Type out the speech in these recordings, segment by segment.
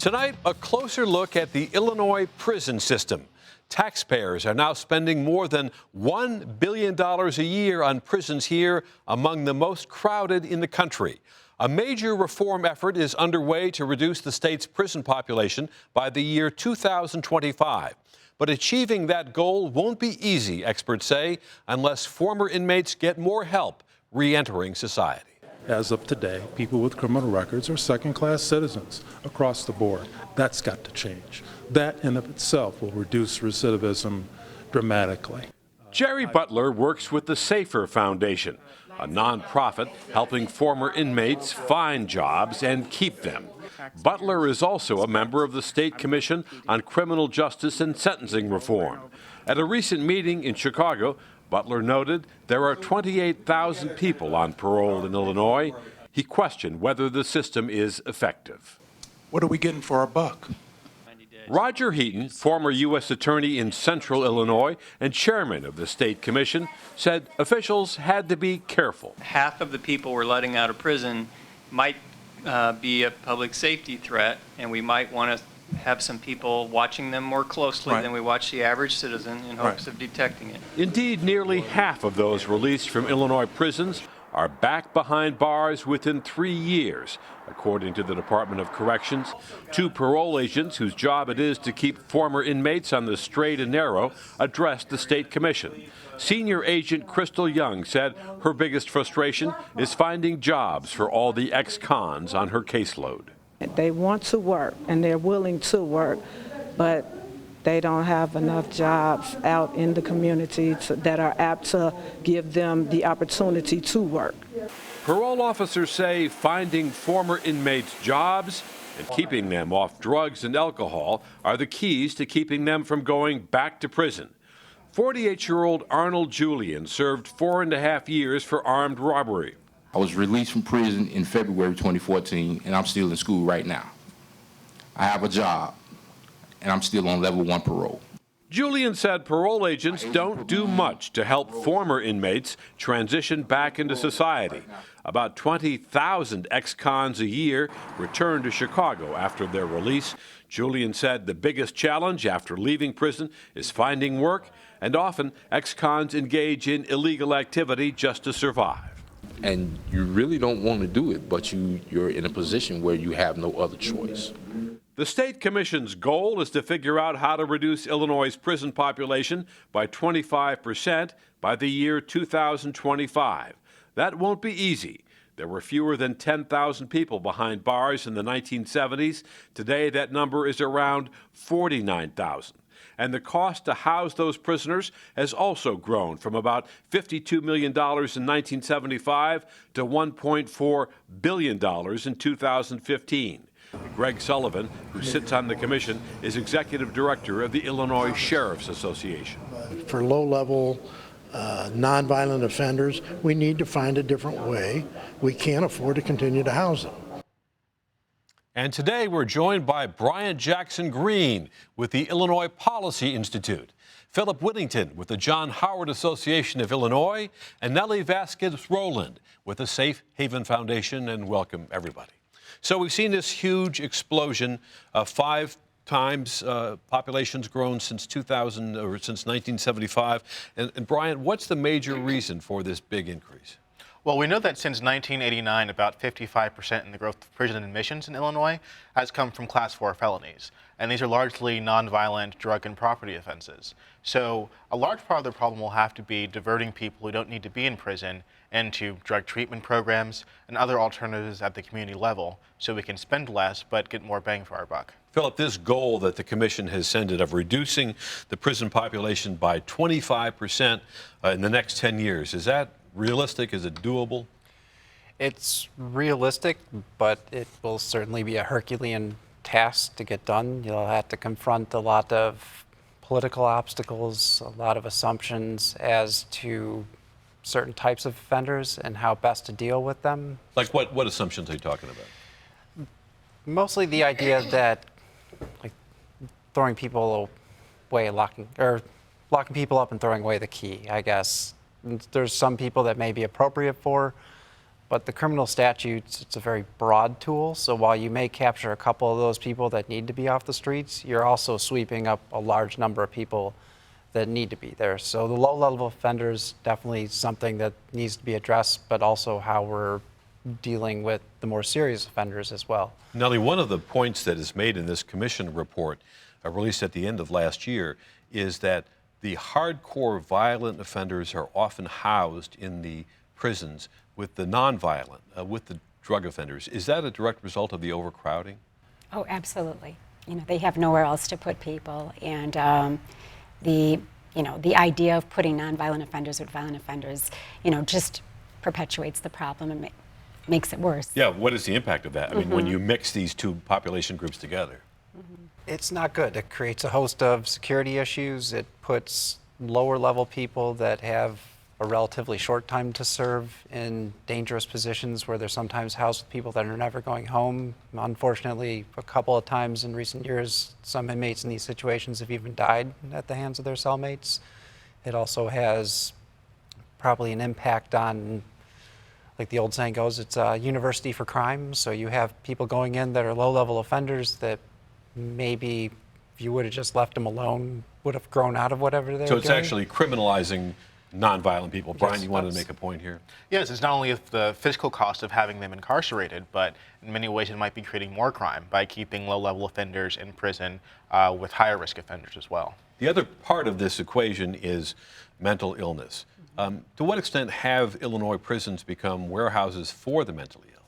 Tonight, a closer look at the Illinois prison system. Taxpayers are now spending more than $1 billion a year on prisons here, among the most crowded in the country. A major reform effort is underway to reduce the state's prison population by the year 2025. But achieving that goal won't be easy, experts say, unless former inmates get more help re-entering society. As of today, people with criminal records are second-class citizens across the board. That's got to change. That in of itself will reduce recidivism dramatically. Jerry Butler works with the Safer Foundation, a nonprofit helping former inmates find jobs and keep them. Butler is also a member of the State Commission on Criminal Justice and Sentencing Reform. At a recent meeting in Chicago, Butler noted there are 28,000 people on parole in Illinois. He questioned whether the system is effective. What are we getting for our buck? Roger Heaton, former U.S. Attorney in Central Illinois and chairman of the State Commission, said officials had to be careful. Half of the people we're letting out of prison might be a public safety threat, and we might want to have some people watching them more closely than we watch the average citizen in hopes of detecting it. Indeed, nearly half of those released from Illinois prisons are back behind bars within 3 years, according to the Department of Corrections. Two parole agents whose job it is to keep former inmates on the straight and narrow addressed the State Commission. Senior Agent Crystal Young said her biggest frustration is finding jobs for all the ex-cons on her caseload. They want to work and they're willing to work, but they don't have enough jobs out in the community that are apt to give them the opportunity to work. Parole officers say finding former inmates jobs and keeping them off drugs and alcohol are the keys to keeping them from going back to prison. 48-year-old Arnold Julian served 4.5 years for armed robbery. I was released from prison in February 2014, and I'm still in school right now. I have a job, and I'm still on level 1 parole. Julian said parole agents don't do much to help former inmates transition back into society. About 20,000 ex-cons a year return to Chicago after their release. Julian said the biggest challenge after leaving prison is finding work, and often ex-cons engage in illegal activity just to survive. And you really don't want to do it, but you're in a position where you have no other choice. The State Commission's goal is to figure out how to reduce Illinois' prison population by 25% by the year 2025. That won't be easy. There were fewer than 10,000 people behind bars in the 1970s. Today, that number is around 49,000. And the cost to house those prisoners has also grown from about $52 million in 1975 to $1.4 billion in 2015. Greg Sullivan, who sits on the commission, is executive director of the Illinois Sheriff's Association. For low-level, nonviolent offenders, we need to find a different way. We can't afford to continue to house them. And today we're joined by Brian Jackson Green with the Illinois Policy Institute, Philip Whittington with the John Howard Association of Illinois, and Nellie Vasquez Rowland with the Safe Haven Foundation, and welcome everybody. So we've seen this huge explosion, 5 times population's grown since 2000 or since 1975. And Brian, what's the major reason for this big increase? Well, we know that since 1989, about 55% in the growth of prison admissions in Illinois has come from Class 4 felonies. And these are largely nonviolent drug and property offenses. So a large part of the problem will have to be diverting people who don't need to be in prison into drug treatment programs and other alternatives at the community level so we can spend less but get more bang for our buck. Philip, this goal that the commission has set of reducing the prison population by 25% in the next 10 years, is that realistic? Is it doable? It's realistic, but it will certainly be a Herculean task to get done. You'll have to confront a lot of political obstacles, a lot of assumptions as to certain types of offenders and how best to deal with them. Like what assumptions are you talking about? Mostly the idea that like throwing people away, locking people up and throwing away the key, I guess. There's some people that may be appropriate for, but the criminal statutes, it's a very broad tool. So while you may capture a couple of those people that need to be off the streets, you're also sweeping up a large number of people that need to be there. So the low-level offenders, definitely something that needs to be addressed, but also how we're dealing with the more serious offenders as well. Nellie, one of the points that is made in this commission report released at the end of last year is that the hardcore violent offenders are often housed in the prisons with the nonviolent, with the drug offenders. Is that a direct result of the overcrowding? Oh, absolutely. You know, they have nowhere else to put people, and the idea of putting nonviolent offenders with violent offenders, just perpetuates the problem and makes it worse. Yeah, what is the impact of that? I mean, when you mix these two population groups together. It's not good. It creates a host of security issues. It puts lower level people that have a relatively short time to serve in dangerous positions where they're sometimes housed with people that are never going home. Unfortunately, a couple of times in recent years, some inmates in these situations have even died at the hands of their cellmates. It also has probably an impact on, like the old saying goes, it's a university for crime. So you have people going in that are low-level offenders that maybe if you would have just left them alone, would have grown out of whatever they were So it's doing. actually criminalizing nonviolent people. Brian, you wanted to make a point here? Yes, it's not only the physical cost of having them incarcerated, but in many ways it might be creating more crime by keeping low-level offenders in prison with higher risk offenders as well. The other part of this equation is mental illness. To what extent have Illinois prisons become warehouses for the mentally ill?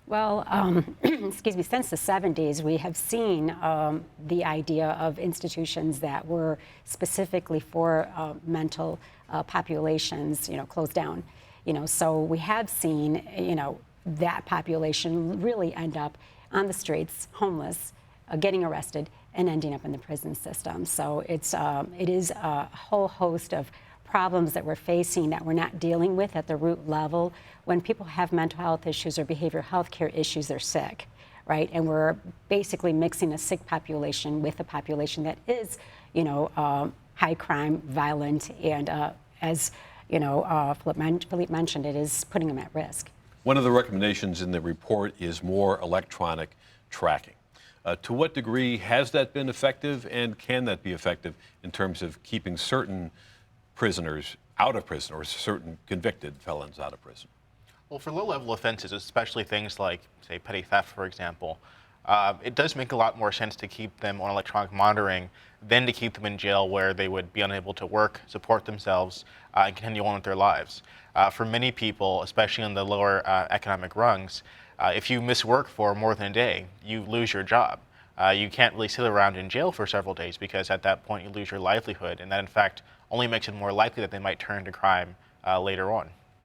Well, excuse me, since the 70s, we have seen the idea of institutions that were specifically for mental populations, closed down. So we have seen, that population really end up on the streets, homeless, getting arrested, and ending up in the prison system. So it is a whole host of problems that we're facing that we're not dealing with at the root level. When people have mental health issues or behavioral health care issues, they're sick, right? And we're basically mixing a sick population with a population that is, high crime, violent, and as Philippe mentioned, it is putting them at risk. One of the recommendations in the report is more electronic tracking. To what degree has that been effective, and can that be effective in terms of keeping certain prisoners out of prison or certain convicted felons out of prison? Well, for low-level offenses, especially things like, say, petty theft, for example, it does make a lot more sense to keep them on electronic monitoring than to keep them in jail where they would be unable to work, support themselves, and continue on with their lives. For many people, especially on the lower economic rungs, if you miss work for more than a day, you lose your job. You can't really sit around in jail for several days because at that point you lose your livelihood, and that in fact only makes it more likely that they might turn to crime later on.